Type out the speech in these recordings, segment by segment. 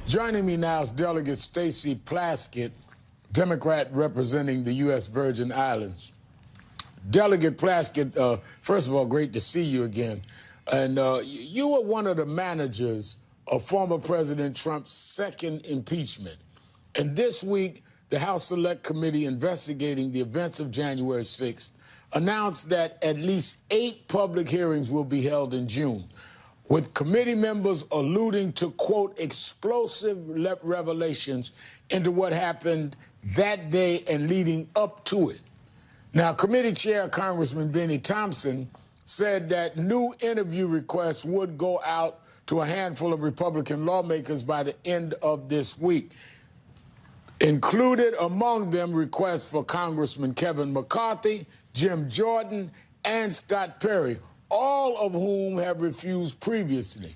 Joining me now is Delegate Stacey Plaskett, Democrat representing the U.S. Virgin Islands. Delegate Plaskett, first of all, great to see you again. And you were one of the managers of former President Trump's second impeachment. And this week, the House Select Committee investigating the events of January 6th announced that at least 8 public hearings will be held in June, with committee members alluding to, quote, explosive revelations into what happened that day and leading up to it. Now, committee chair Congressman Benny Thompson said that new interview requests would go out to a handful of Republican lawmakers by the end of this week. Included among them requests for Congressman Kevin McCarthy, Jim Jordan, and Scott Perry, all of whom have refused previously.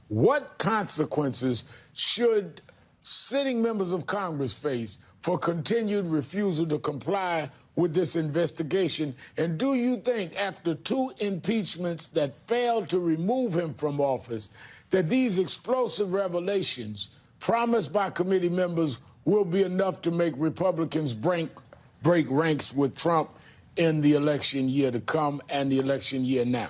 What consequences should sitting members of Congress face for continued refusal to comply with this investigation? And do you think, after 2 impeachments that failed to remove him from office, that these explosive revelations promised by committee members will be enough to make Republicans break ranks with Trump in the election year to come and the election year now?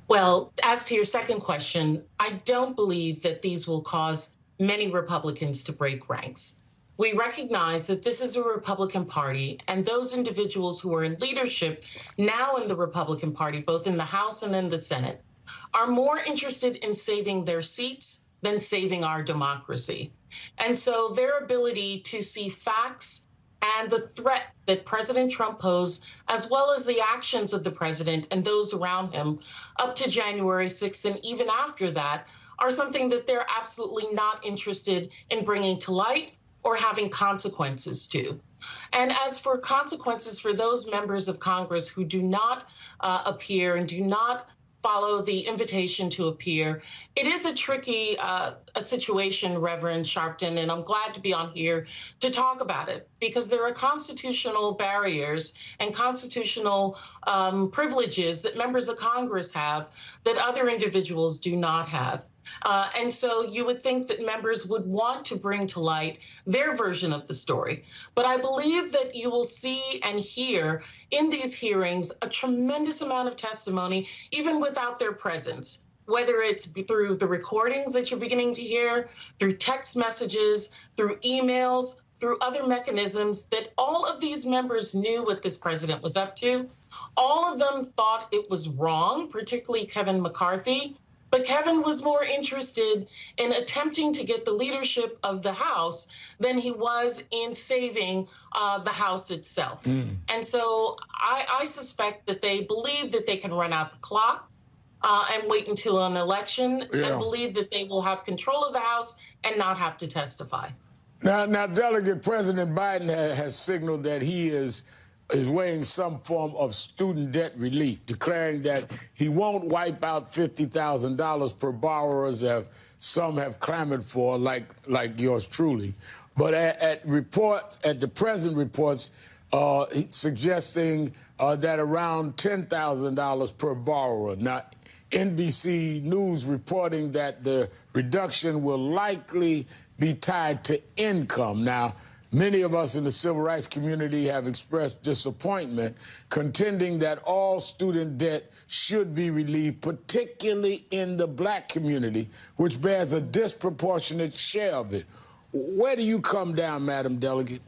Well, as to your second question, I don't believe that these will cause many Republicans to break ranks. We recognize that this is a Republican Party, and those individuals who are in leadership now in the Republican Party, both in the House and in the Senate, are more interested in saving their seats than saving our democracy. And so their ability to see facts and the threat that President Trump posed, as well as the actions of the president and those around him up to January 6th and even after that, are something that they're absolutely not interested in bringing to light or having consequences to. And as for consequences for those members of Congress who do not appear and do not follow the invitation to appear, it is a tricky a situation, Reverend Sharpton, and I'm glad to be on here to talk about it, because there are constitutional barriers and constitutional privileges that members of Congress have that other individuals do not have. And so you would think that members would want to bring to light their version of the story. But I believe that you will see and hear in these hearings a tremendous amount of testimony, even without their presence, whether it's through the recordings that you're beginning to hear, through text messages, through emails, through other mechanisms, that all of these members knew what this president was up to. All of them thought it was wrong, particularly Kevin McCarthy. But Kevin was more interested in attempting to get the leadership of the House than he was in saving the House itself. And so I suspect that they believe that they can run out the clock and wait until an election and believe that they will have control of the House and not have to testify. Now, Delegate, President Biden has signaled that he is weighing some form of student debt relief, declaring that he won't wipe out $50,000 per borrower, as some have clamored for, like yours truly. But at the present reports, suggesting that around $10,000 per borrower. Now, NBC News reporting that the reduction will likely be tied to income. Now, many of us in the civil rights community have expressed disappointment, contending that all student debt should be relieved, particularly in the black community, which bears a disproportionate share of it. Where do you come down, Madam Delegate?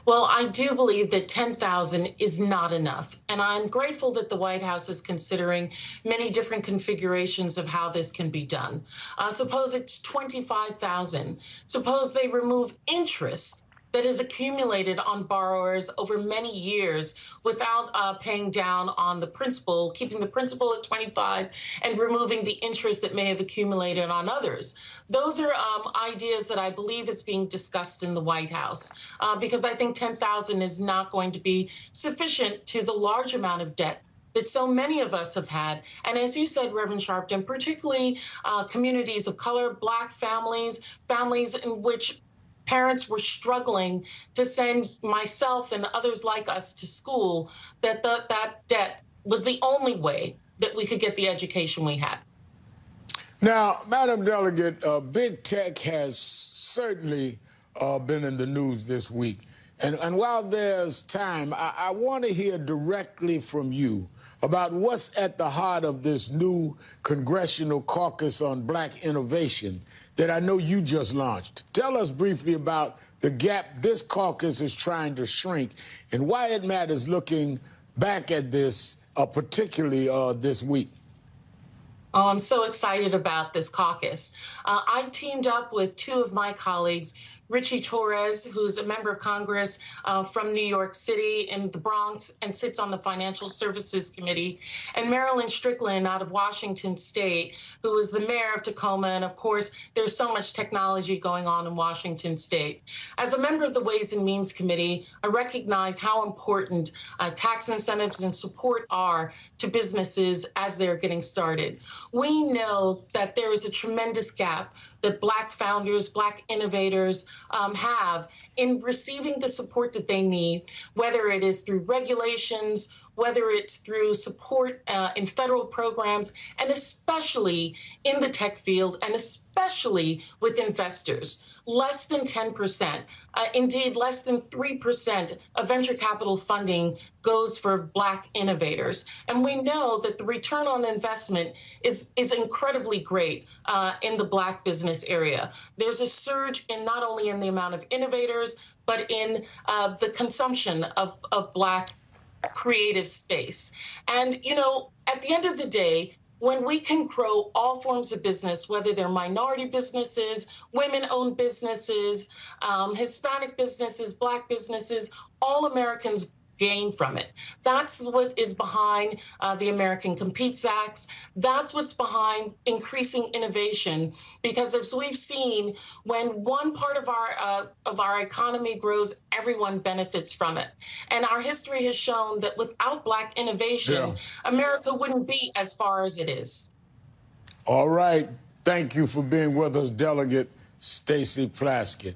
Well, I do believe that 10,000 is not enough. And I'm grateful that the White House is considering many different configurations of how this can be done. Suppose it's 25,000. Suppose they remove interest that is accumulated on borrowers over many years without paying down on the principal, keeping the principal at 25 and removing the interest that may have accumulated on others. Those are ideas that I believe is being discussed in the White House, because I think 10,000 is not going to be sufficient to the large amount of debt that so many of us have had. And as you said, Reverend Sharpton, particularly communities of color, black families, families in which parents were struggling to send myself and others like us to school, that debt was the only way that we could get the education we had. Now, Madam Delegate, big tech has certainly been in the news this week. And while there's time, I want to hear directly from you about what's at the heart of this new Congressional Caucus on Black Innovation that I know you just launched. Tell us briefly about the gap this caucus is trying to shrink and why it matters looking back at this, particularly this week. Oh, I'm so excited about this caucus. I've teamed up with two of my colleagues, Richie Torres, who's a member of Congress from New York City in the Bronx and sits on the Financial Services Committee, and Marilyn Strickland out of Washington State, who is the mayor of Tacoma. And of course, there's so much technology going on in Washington State. As a member of the Ways and Means Committee, I recognize how important tax incentives and support are to businesses as they're getting started. We know that there is a tremendous gap that Black founders, Black innovators have in receiving the support that they need, whether it is through regulations, whether it's through support in federal programs, and especially in the tech field, and especially with investors. Less than 10%, indeed less than 3% of venture capital funding goes for Black innovators. And we know that the return on investment is incredibly great in the Black business area. There's a surge in not only in the amount of innovators, but in the consumption of Black creative space. And, you know, at the end of the day, when we can grow all forms of business, whether they're minority businesses, women-owned businesses, Hispanic businesses, Black businesses, all Americans gain from it. That's what is behind the American Competes Act. That's what's behind increasing innovation, because as we've seen, when one part of our economy grows, everyone benefits from it. And our history has shown that without Black innovation, America wouldn't be as far as it is. All right. Thank you for being with us, Delegate Stacey Plaskett.